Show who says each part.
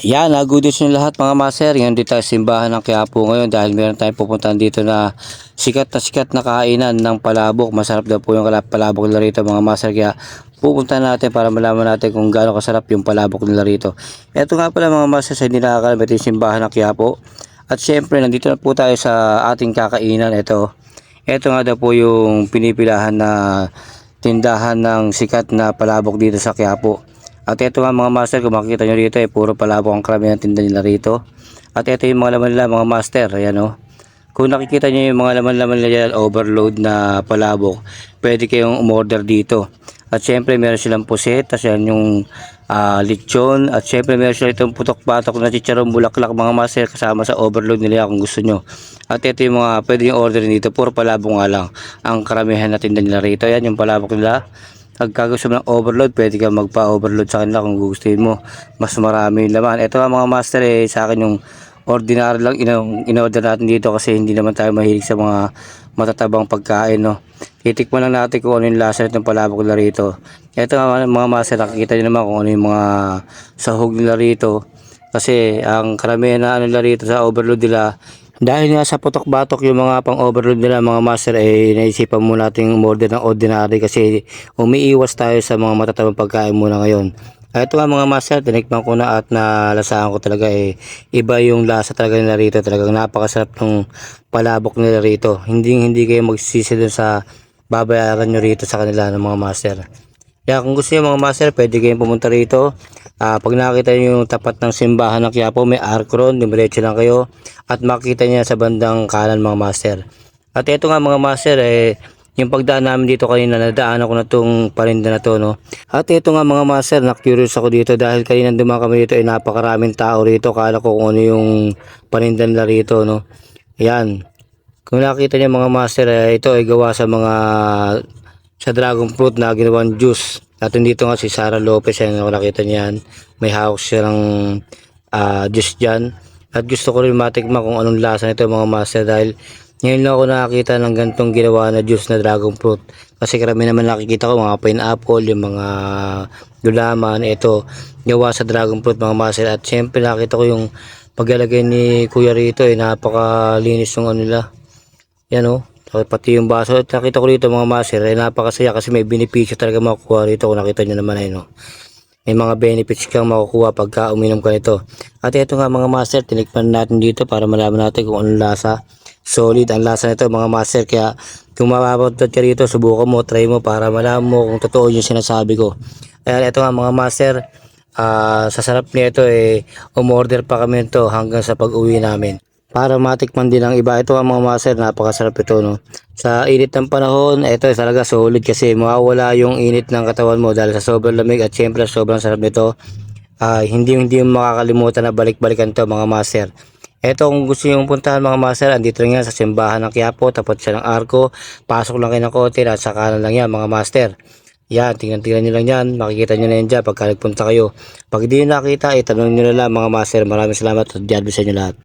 Speaker 1: Yan, good news yung lahat mga master. Ngayon dito tayo simbahan ng Quiapo ngayon dahil meron tayong pupuntahan dito na sikat na kainan ng palabok. Masarap daw po yung palabok nila rito mga master. Kaya pupuntahan natin para malaman natin kung gaano kasarap yung palabok nila rito. Ito nga pala mga master, sa hindi nakakalimit yung simbahan ng Quiapo. At syempre nandito na po tayo sa ating kakainan. Ito nga daw po yung pinipilahan na tindahan ng sikat na palabok dito sa Quiapo. At ito nga mga master, kung makikita nyo rito puro palabok ang karamihan tinda nila rito. At ito yung mga laman nila mga master, ayan o. Kung nakikita nyo yung mga laman nila, overload na palabok, pwede kayong umorder dito. At syempre meron silang pusetas, yan yung lechon. At syempre meron silang itong putok-patok na chicharong bulaklak mga master, kasama sa overload nila kung gusto nyo. At ito yung mga pwede yung order dito, puro palabok nga lang ang karamihan na tinda nila rito. Yan yung palabok nila. Pagka gusto mo ng overload, pwede kang magpa-overload sa kanila kung gustuhin mo. Mas marami yung laman. Ito mga master sa akin yung ordinary lang in-order natin dito kasi hindi naman tayo mahilig sa mga matatabang pagkain, no. Titikman lang natin kung ano yung lasa ng palabok nila rito. Ito mga master, nakikita nyo naman kung ano yung mga sahog nila rito. Kasi ang karamihan na ano nila rito sa overload nila, dahil nga sa putok-batok yung mga pang-overload nila mga master, naisipan mo nating umorder ng ordinary kasi umiiwas tayo sa mga matatabang pagkain muna ngayon. Ito nga mga master, tinikman ko na at nalasahan ko talaga iba yung lasa talaga nila rito. Talagang napakasarap ng palabok nila rito. Hindi kayo magsisisi dun sa babayaran nyo rito sa kanila ng mga master. Kaya kung gusto niyo mga master, pwede kayong pumunta rito. Pag nakita niyo yung tapat ng simbahan ng Quiapo, may arco ron, dumiretso lang kayo at makita niya sa bandang kanan mga master. At ito nga mga master, yung pagdaan namin dito kanina, nadaanan ko na tong parinda na to, no. At ito nga mga master, na-curious ako dito dahil kanina dumaan kami dito, napakaraming tao rito. Kala ko kung ano yung parinda nila rito, no. Yan. Kung nakita niyo mga master, ito ay gawa sa dragon fruit na ginawang juice. At dito nga si Sara Lopez, kung nakita niyan, may hawak siyang juice dyan. At gusto ko rin matikman kung anong lasa nito mga master dahil ngayon lang ako nakakita ng ganitong ginawa na juice na dragon fruit. Kasi karami naman nakikita ko mga pineapple, yung mga gulaman. Ito gawa sa dragon fruit mga master. At syempre nakita ko yung paglalagay ni Kuya rito, napakalinis yung ano nila. Yan o. Pati yung baso, nakita ko rito mga master, napakasaya kasi may benepisyo talaga makukuha rito. Kung nakita nyo naman no. May mga benefits kang makukuha pagka uminom ka nito. At ito nga mga master, tinikman natin dito para malaman natin kung anong lasa. Solid ang lasa nito mga master, kaya kung mapapunta ka rito, subukan mo, try mo para malaman mo kung totoo yung sinasabi ko. Kaya ito nga mga master, sa sarap nito umorder pa kami nito hanggang sa pag-uwi namin para matikman din ang iba. Ito ang mga master, napakasarap ito, no. Sa init ng panahon, ito talaga solid kasi mawawala yung init ng katawan mo dahil sa sobrang lamig at syempre sobrang sarap nito. Hindi mo makakalimutan na balik-balikan to mga master. Ito kung gusto nyo puntahan mga master, andito lang yan sa simbahan ng Quiapo, tapat siya ng arko. Pasok lang kayo ng konti at sa kanan lang yan mga master. Yan, tingnan nyo lang yan, makikita nyo na yan dyan pagka nagpunta kayo. Pag di nyo nakita, tanong nyo na lang mga master. Maraming salamat at God bless sa inyo lahat.